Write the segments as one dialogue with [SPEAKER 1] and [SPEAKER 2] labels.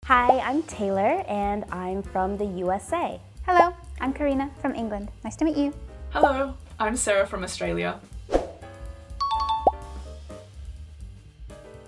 [SPEAKER 1] Hi, I'm Taylor and I'm from the USA.
[SPEAKER 2] Hello, I'm Karina from England. Nice to meet you.
[SPEAKER 3] Hello, I'm Sarah from Australia.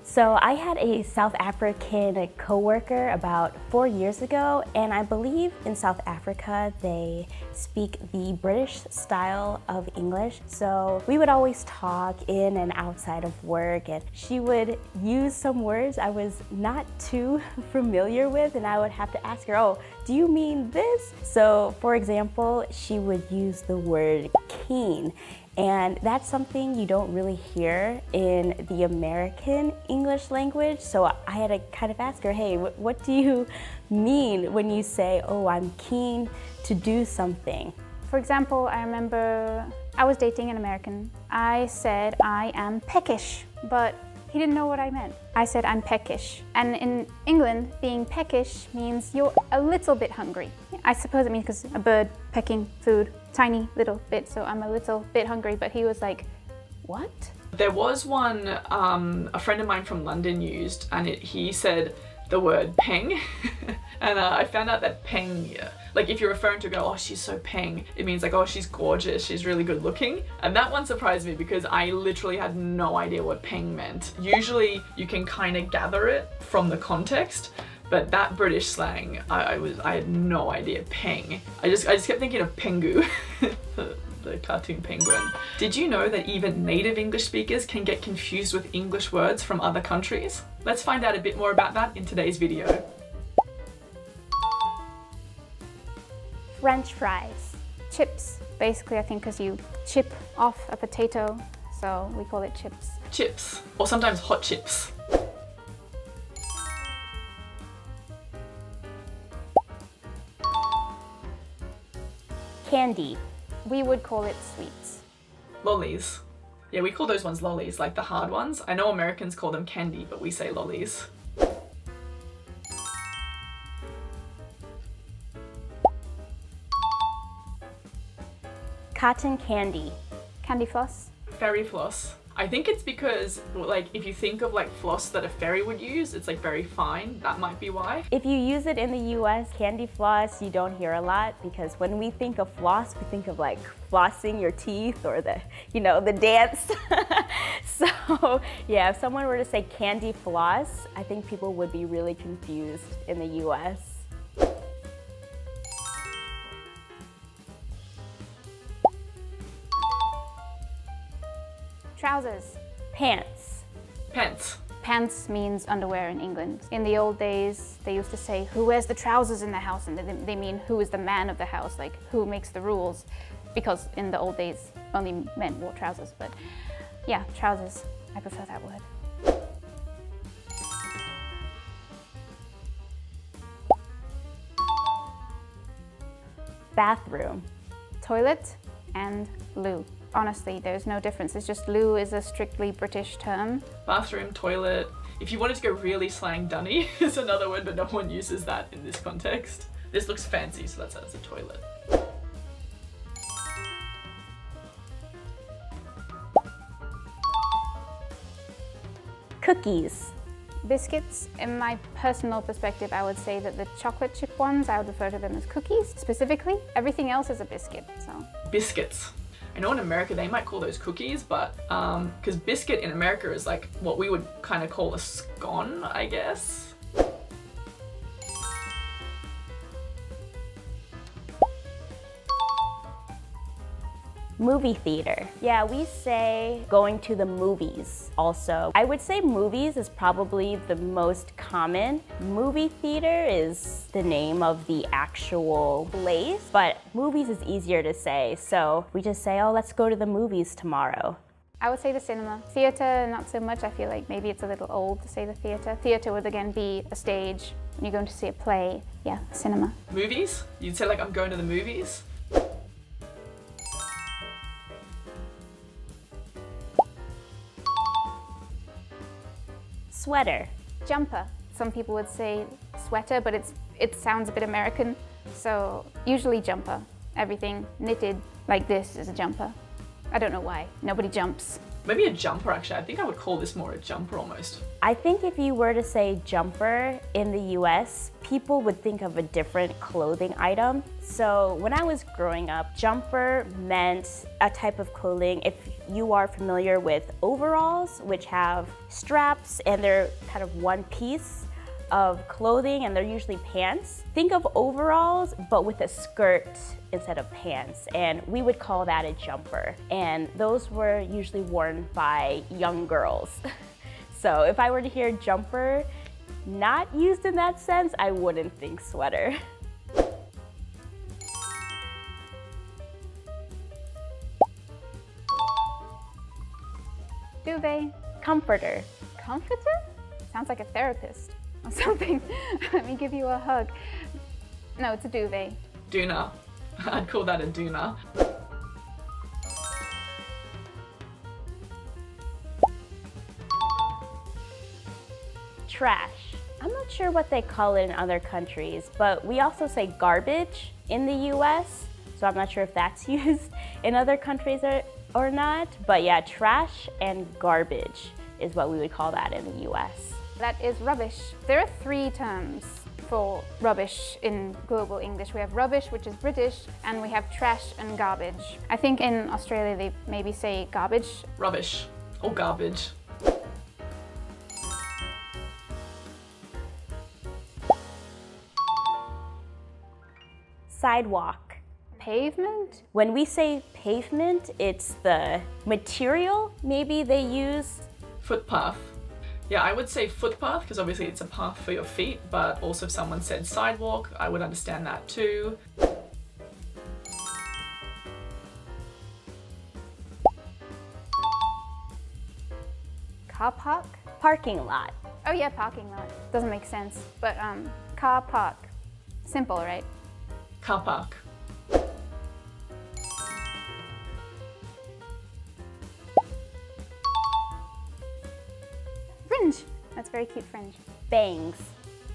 [SPEAKER 1] So I had a South African coworker about 4 years ago, and I believe in South Africa they speak the British style of English. So we would always talk in and outside of work, and she would use some words I was not too familiar with, and I would have to ask her, oh, do you mean this? So for example, she would use the word keen. And that's something you don't really hear in the American English language. So I had to kind of ask her, hey, what do you mean when you say, oh, I'm keen to do something?
[SPEAKER 2] For example, I remember I was dating an American. I said I am peckish, but he didn't know what I meant. I said I'm peckish. And in England, being peckish means you're a little bit hungry. I suppose it means because a bird pecking food, tiny little bit, so I'm a little bit hungry, but he was like, what?
[SPEAKER 3] There was one a friend of mine from London used, and he said the word peng. And I found out that peng, like if you're referring to a girl, oh, she's so peng, it means like, oh, she's gorgeous, she's really good looking. And that one surprised me because I literally had no idea what peng meant. Usually you can kind of gather it from the context, but that British slang, I had no idea. Peng. I just kept thinking of Pengu, the cartoon penguin. Did you know that even native English speakers can get confused with English words from other countries? Let's find out a bit more about that in today's video.
[SPEAKER 2] French fries. Chips, basically I think because you chip off a potato, so we call it chips.
[SPEAKER 3] Chips, or sometimes hot chips.
[SPEAKER 1] Candy.
[SPEAKER 2] We would call it sweets.
[SPEAKER 3] Lollies. Yeah, we call those ones lollies, like the hard ones. I know Americans call them candy, but we say lollies.
[SPEAKER 1] Cotton candy.
[SPEAKER 2] Candy floss.
[SPEAKER 3] Fairy floss. I think it's because, like, if you think of like floss that a fairy would use, it's like very fine. That might be why.
[SPEAKER 1] If you use it in the US, candy floss, you don't hear a lot because when we think of floss, we think of like flossing your teeth or the, you know, the dance. So yeah, if someone were to say candy floss, I think people would be really confused in the US.
[SPEAKER 2] Trousers.
[SPEAKER 1] Pants.
[SPEAKER 3] Pants.
[SPEAKER 2] Pants means underwear in England. In the old days, they used to say, who wears the trousers in the house? And they mean who is the man of the house, like who makes the rules. Because in the old days, only men wore trousers. But yeah, trousers, I prefer that word.
[SPEAKER 1] Bathroom.
[SPEAKER 2] Toilet and loo. Honestly, there's no difference. It's just loo is a strictly British term.
[SPEAKER 3] Bathroom, toilet. If you wanted to go really slang dunny, it's another word, but no one uses that in this context. This looks fancy, so that's as a toilet.
[SPEAKER 1] Cookies.
[SPEAKER 2] Biscuits, in my personal perspective, I would say that the chocolate chip ones, I would refer to them as cookies specifically. Everything else is a biscuit, so.
[SPEAKER 3] Biscuits. I know in America they might call those cookies, but because biscuit in America is like what we would kind of call a scone, I guess.
[SPEAKER 1] Movie theater. Yeah, we say going to the movies also. I would say movies is probably the most common. Movie theater is the name of the actual place, but movies is easier to say. So we just say, oh, let's go to the movies tomorrow.
[SPEAKER 2] I would say the cinema. Theatre, not so much. I feel like maybe it's a little old to say the theatre. Theatre would again be a stage when you're going to see a play. Yeah, cinema.
[SPEAKER 3] Movies? You'd say like, I'm going to the movies?
[SPEAKER 1] Sweater.
[SPEAKER 2] Jumper. Some people would say sweater, but it sounds a bit American. So usually jumper. Everything knitted like this is a jumper. I don't know why. Nobody jumps.
[SPEAKER 3] Maybe a jumper actually. I think I would call this more a jumper almost.
[SPEAKER 1] I think if you were to say jumper in the US, people would think of a different clothing item. So when I was growing up, jumper meant a type of clothing. If you are familiar with overalls, which have straps and they're kind of one piece of clothing and they're usually pants. Think of overalls, but with a skirt instead of pants, and we would call that a jumper. And those were usually worn by young girls. So if I were to hear jumper not used in that sense, I wouldn't think sweater.
[SPEAKER 2] Duvet.
[SPEAKER 1] Comforter.
[SPEAKER 2] Comforter? Sounds like a therapist or something. Let me give you a hug. No, it's a duvet.
[SPEAKER 3] Doona. I'd call that a doona.
[SPEAKER 1] Trash. I'm not sure what they call it in other countries, but we also say garbage in the US, so I'm not sure if that's used in other countries or not. But yeah, trash and garbage is what we would call that in the US.
[SPEAKER 2] That is rubbish. There are 3 terms for rubbish in global English. We have rubbish, which is British, and we have trash and garbage. I think in Australia they maybe say garbage.
[SPEAKER 3] Rubbish or garbage.
[SPEAKER 1] Sidewalk.
[SPEAKER 2] Pavement?
[SPEAKER 1] When we say pavement, it's the material maybe they use.
[SPEAKER 3] Footpath. Yeah, I would say footpath because obviously it's a path for your feet, but also if someone said sidewalk, I would understand that too.
[SPEAKER 2] Car park?
[SPEAKER 1] Parking lot.
[SPEAKER 2] Oh yeah, parking lot. Doesn't make sense, but car park. Simple, right?
[SPEAKER 3] Car park.
[SPEAKER 2] Fringe. That's very cute, fringe.
[SPEAKER 1] Bangs.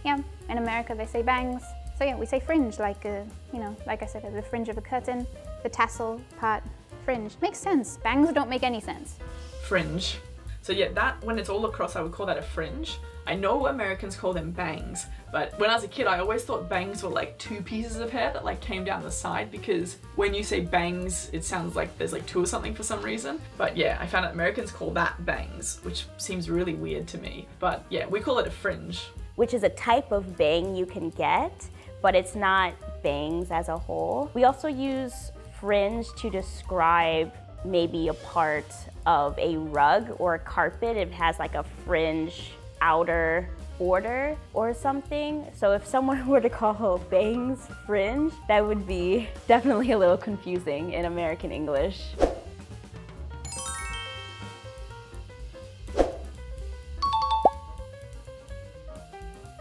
[SPEAKER 2] Yeah, in America they say bangs. So yeah, we say fringe, like, you know, like I said, the fringe of a curtain, the tassel part, fringe. Makes sense. Bangs don't make any sense.
[SPEAKER 3] Fringe. So yeah, that, when it's all across, I would call that a fringe. I know Americans call them bangs, but when I was a kid, I always thought bangs were like 2 pieces of hair that like came down the side, because when you say bangs, it sounds like there's like 2 or something for some reason. But yeah, I found out Americans call that bangs, which seems really weird to me. But yeah, we call it a fringe.
[SPEAKER 1] Which is a type of bang you can get, but it's not bangs as a whole. We also use fringe to describe maybe a part of a rug or a carpet. It has like a fringe outer border or something. So if someone were to call bangs fringe, that would be definitely a little confusing in American English.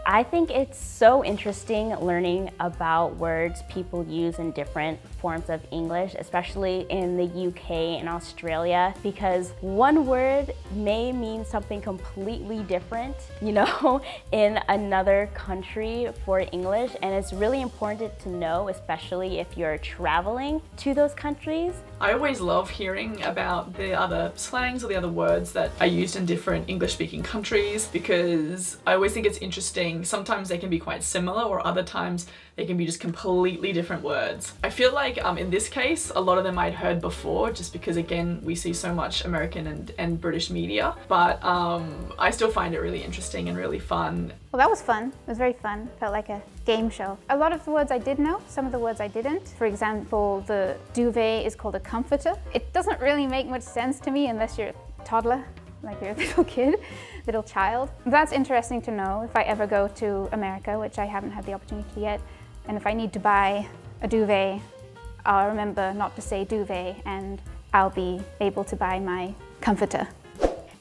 [SPEAKER 1] I think it's so interesting learning about words people use in different forms of English, especially in the UK and Australia, because one word may mean something completely different, you know, in another country for English, and it's really important to know, especially if you're traveling to those countries.
[SPEAKER 3] I always love hearing about the other slangs or the other words that are used in different English-speaking countries, because I always think it's interesting. Sometimes they can be quite similar, or other times they can be just completely different words. I feel like in this case, a lot of them I'd heard before, just because again, we see so much American and British media, but I still find it really interesting and really fun.
[SPEAKER 2] Well, that was fun. It was very fun. Felt like a game show. A lot of the words I did know, some of the words I didn't. For example, the duvet is called a comforter. It doesn't really make much sense to me unless you're a toddler, like you're a little kid, little child. That's interesting to know if I ever go to America, which I haven't had the opportunity yet. And if I need to buy a duvet, I'll remember not to say duvet, and I'll be able to buy my comforter.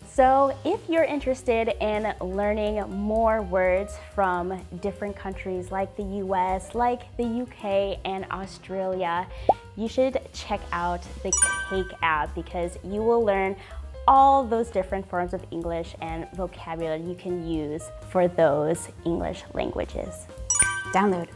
[SPEAKER 1] So if you're interested in learning more words from different countries like the US, like the UK and Australia, you should check out the Cake app, because you will learn all those different forms of English and vocabulary you can use for those English languages.
[SPEAKER 2] Download.